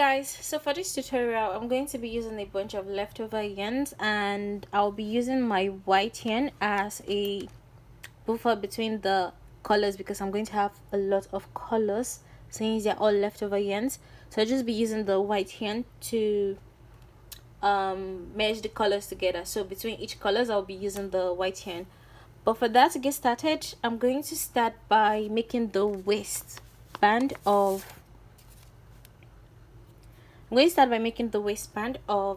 guys, so for this tutorial I'm going to be using a bunch of leftover yarns, and I'll be using my white yarn as a buffer between the colors because I'm going to have a lot of colors since they're all leftover yarns. So I'll just be using the white yarn to merge the colors together. So between each colors I'll be using the white yarn. But for that, to get started, I'm going to start by making the waistband of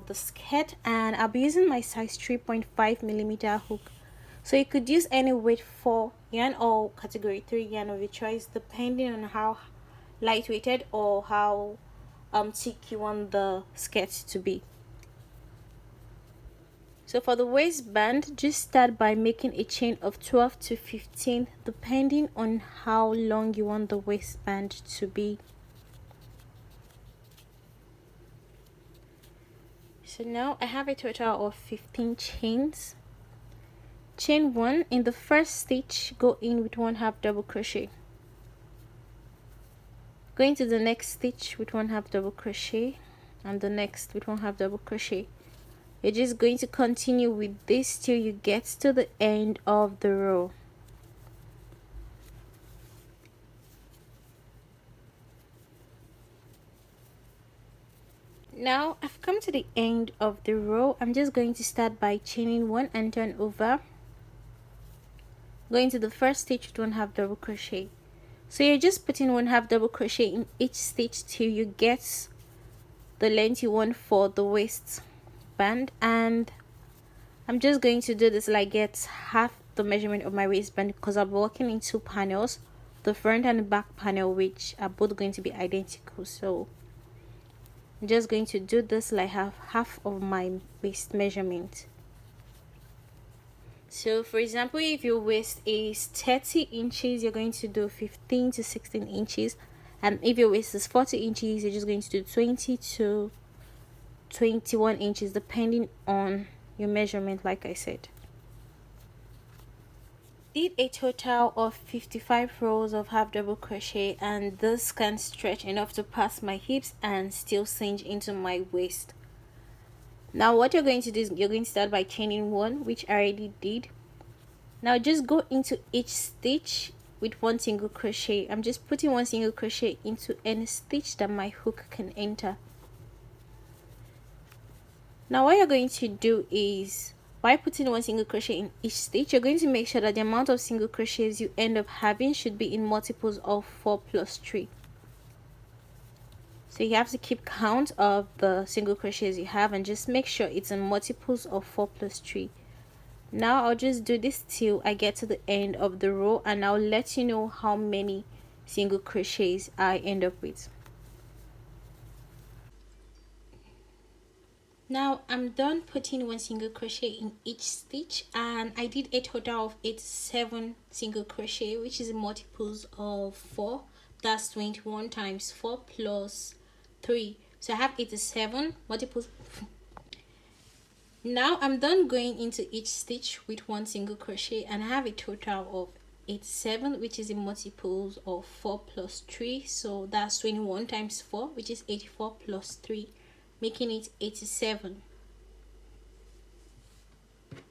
the skirt, and I'll be using my size 3.5mm hook. So you could use any weight 4 yarn or category 3 yarn of your choice, depending on how lightweighted or how thick you want the skirt to be. So for the waistband, just start by making a chain of 12 to 15 depending on how long you want the waistband to be. So now I have a total of 15 chains. Chain 1, in the first stitch, go in with 1/2 double crochet. Go into the next stitch with 1/2 double crochet, and the next with 1/2 double crochet. You're just going to continue with this till you get to the end of the row. Now I've come to the end of the row. I'm just going to start by chaining 1 and turn over. Go into the first stitch with 1/2 double crochet. So you're just putting 1/2 double crochet in each stitch till you get the length you want for the waistband, and I'm just going to do this like get half the measurement of my waistband because I'll be working in 2 panels, the front and the back panel, which are both going to be identical. So I'm just going to do this like half of my waist measurement. So for example, if your waist is 30 inches, you're going to do 15 to 16 inches, and if your waist is 40 inches, you're just going to do 20 to 21 inches depending on your measurement, like I said. Did a total of 55 rows of half double crochet, and this can stretch enough to pass my hips and still cinch into my waist. Now what you're going to do is you're going to start by chaining 1, which I already did. Now just go into each stitch with 1 single crochet. I'm just putting 1 single crochet into any stitch that my hook can enter. Now what you're going to do is, by putting 1 single crochet in each stitch, you're going to make sure that the amount of single crochets you end up having should be in multiples of 4 plus 3. So you have to keep count of the single crochets you have and just make sure it's in multiples of 4 plus 3. Now I'll just do this till I get to the end of the row, and I'll let you know how many single crochets I end up with. Now I'm done putting 1 single crochet in each stitch, and I did a total of 87 single crochet, which is multiples of 4. That's 21 times 4 plus 3. So I have 87 multiples. Now I'm done going into each stitch with 1 single crochet, and I have a total of 87, which is in multiples of 4 plus 3. So that's 21 times 4, which is 84 plus 3, making it 87.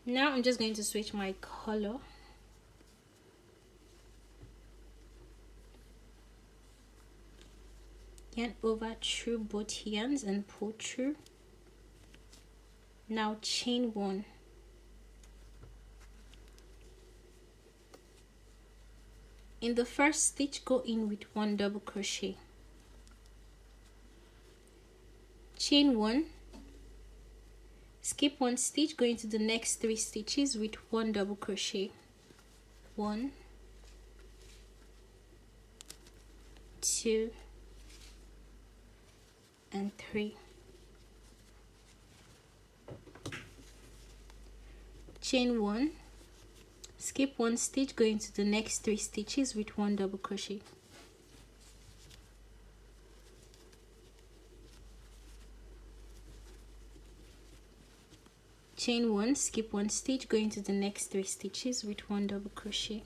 Now I'm just going to switch my color. Yarn over through both yarns and pull through. Now chain 1. In the first stitch, go in with 1 double crochet. Chain 1, skip 1 stitch, go into the next 3 stitches with 1 double crochet. 1, 2, and 3. Chain 1, skip 1 stitch, go into the next 3 stitches with 1 double crochet. Chain 1, skip 1 stitch, go into the next 3 stitches with 1 double crochet.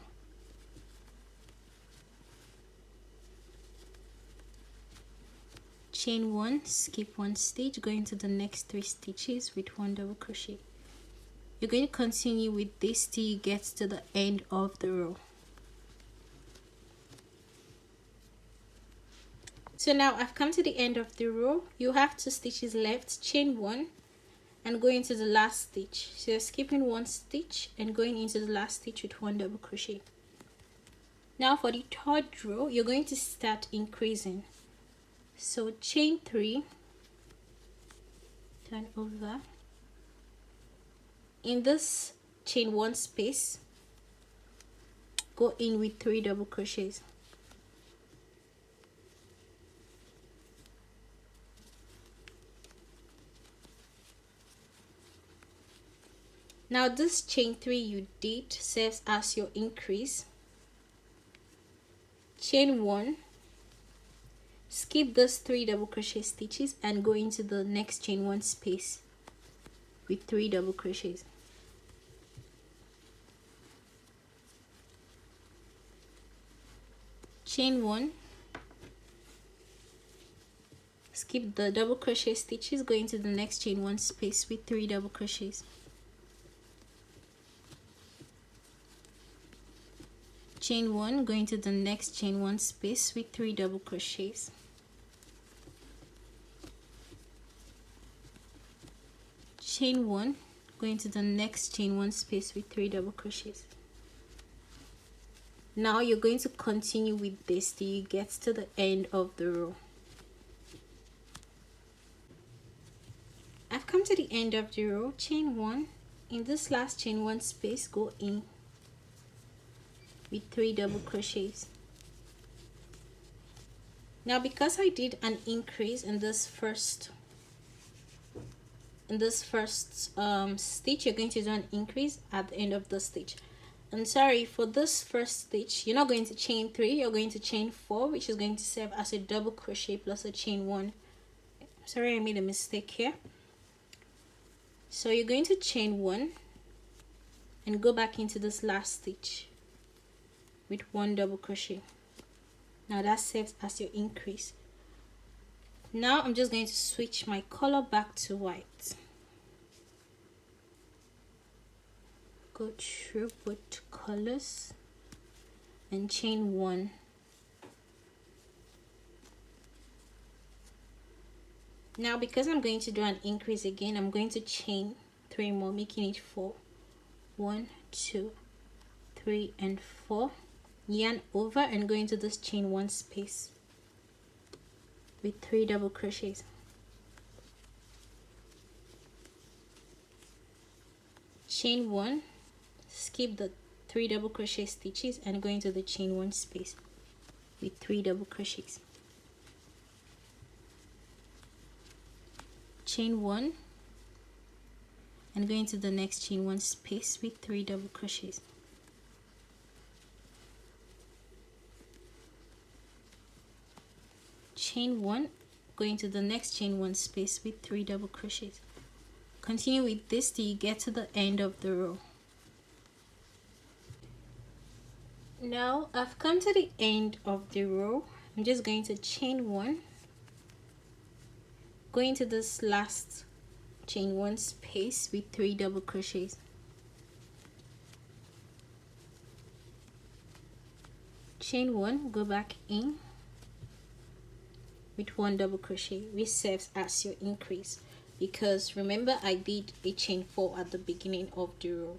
chain 1, skip 1 stitch, go into the next 3 stitches with 1 double crochet. You're going to continue with this till you get to the end of the row. So now I've come to the end of the row. You have 2 stitches left, chain 1 and go into the last stitch. So you're skipping 1 stitch and going into the last stitch with 1 double crochet. Now for the third row, you're going to start increasing. So chain 3, turn over. In this chain 1 space, go in with 3 double crochets. Now this chain 3 you did serves as your increase. Chain 1, skip those 3 double crochet stitches and go into the next chain 1 space with 3 double crochets. Chain 1, skip the double crochet stitches, go into the next chain 1 space with 3 double crochets. Chain 1, go into the next chain 1 space with 3 double crochets. Chain 1, go into the next chain 1 space with 3 double crochets. Now you're going to continue with this till you get to the end of the row. I've come to the end of the row. Chain 1, in this last chain 1 space, go in with 3 double crochets. Now because I did an increase in this first stitch, you're going to do an increase at the end of the stitch. And sorry, for this first stitch, you're not going to chain 3, you're going to chain 4, which is going to serve as a double crochet plus a chain 1. Sorry, I made a mistake here. So you're going to chain 1 and go back into this last stitch with 1 double crochet. Now that serves as your increase. Now I'm just going to switch my color back to white. Go through both colors and chain 1. Now because I'm going to do an increase again, I'm going to chain 3 more, making it 4. 1, 2, 3 and 4. Yarn over and go into this chain 1 space with 3 double crochets. Chain 1, skip the 3 double crochet stitches and go into the chain 1 space with 3 double crochets. Chain 1 and go into the next chain 1 space with 3 double crochets. Chain 1, go into the next chain 1 space with 3 double crochets. Continue with this till you get to the end of the row. Now I've come to the end of the row. I'm just going to chain 1, go into this last chain 1 space with 3 double crochets. Chain 1, go back in with 1 double crochet, which serves as your increase, because remember I did a chain 4 at the beginning of the row.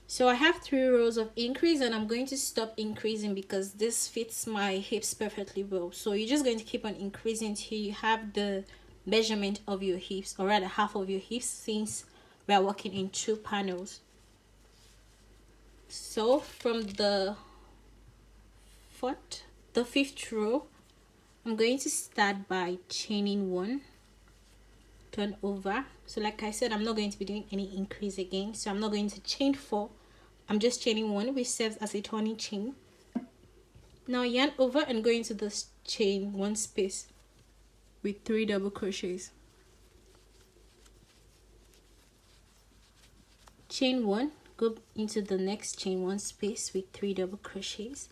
So I have 3 rows of increase and I'm going to stop increasing because this fits my hips perfectly well. So you're just going to keep on increasing till you have the measurement of your hips, or rather half of your hips, since we are working in 2 panels. So from the 5th row, I'm going to start by chaining 1, turn over. So like I said, I'm not going to be doing any increase again, so I'm not going to chain 4. I'm just chaining 1, which serves as a turning chain. Now yarn over and go into this chain 1 space with 3 double crochets. Chain 1, go into the next chain 1 space with 3 double crochets.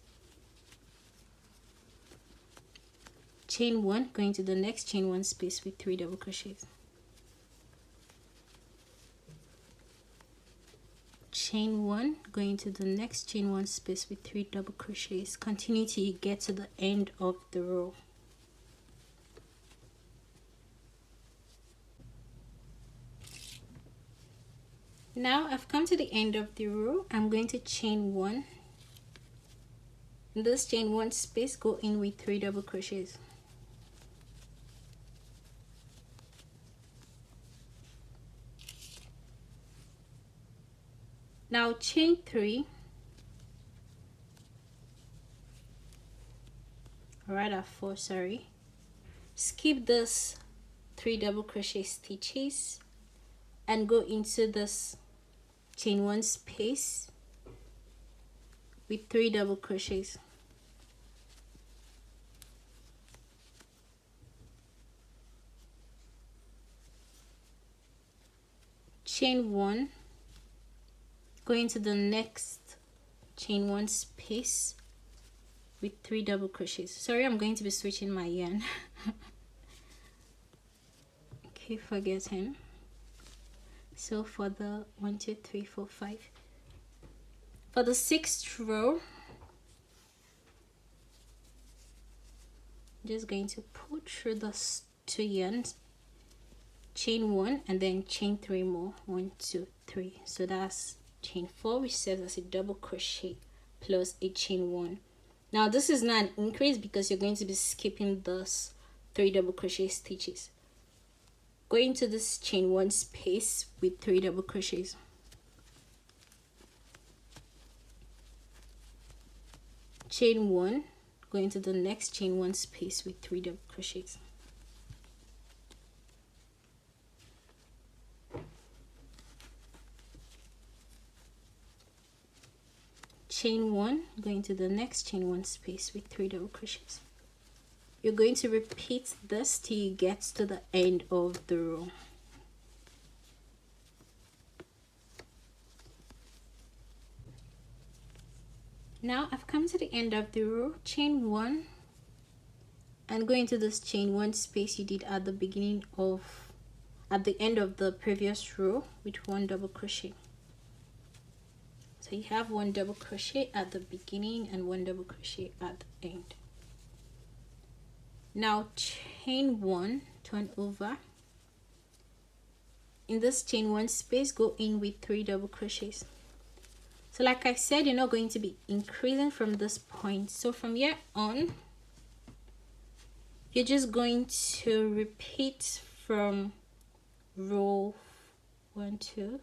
chain 1, going to the next chain 1 space with 3 double crochets, chain 1, going to the next chain 1 space with 3 double crochets. Continue till you get to the end of the row. Now I've come to the end of the row. I'm going to chain 1. In this chain 1 space, go in with 3 double crochets. Now chain 3, or rather 4, sorry. Skip this 3 double crochet stitches and go into this chain 1 space with 3 double crochets. Chain 1, go into the next chain 1 space with 3 double crochets. Sorry, I'm going to be switching my yarn. Okay, forgetting. So for the 1, 2, 3, 4, 5, for the 6th row, I'm just going to pull through the 2 yarns, chain 1 and then chain 3 more. 1, 2, 3. So that's chain 4, which serves as a double crochet plus a chain 1. Now this is not an increase because you're going to be skipping those 3 double crochet stitches. Go into this chain 1 space with 3 double crochets. Chain 1, go into the next chain 1 space with 3 double crochets. Chain 1, go into the next chain 1 space with 3 double crochets. You're going to repeat this till you get to the end of the row. Now I've come to the end of the row. Chain 1 and go into this chain 1 space you did at the end of the previous row with 1 double crochet. So you have 1 double crochet at the beginning and 1 double crochet at the end. Now chain 1, turn over. In this chain 1 space, go in with 3 double crochets. So like I said, you're not going to be increasing from this point. So from here on, you're just going to repeat from row 1, 2,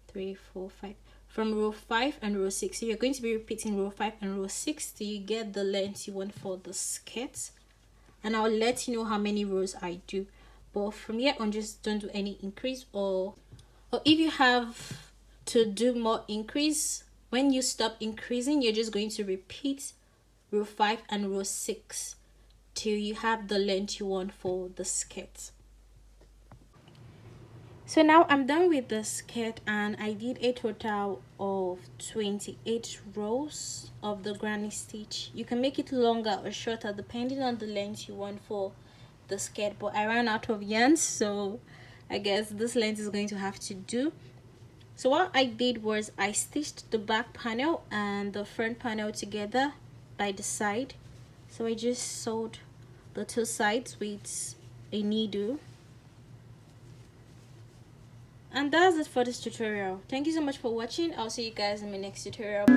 3, 4, 5. From row 5 and row 6. So you're going to be repeating row 5 and row 6 till you get the length you want for the skirt. And I'll let you know how many rows I do. But from here on, just don't do any increase, or if you have to do more increase, when you stop increasing, you're just going to repeat row 5 and row 6 till you have the length you want for the skirt. So now I'm done with the skirt, and I did a total of 28 rows of the granny stitch. You can make it longer or shorter depending on the length you want for the skirt, but I ran out of yarn, so I guess this length is going to have to do. So what I did was I stitched the back panel and the front panel together by the side. So I just sewed the 2 sides with a needle. And that's it for this tutorial. Thank you so much for watching. I'll see you guys in my next tutorial.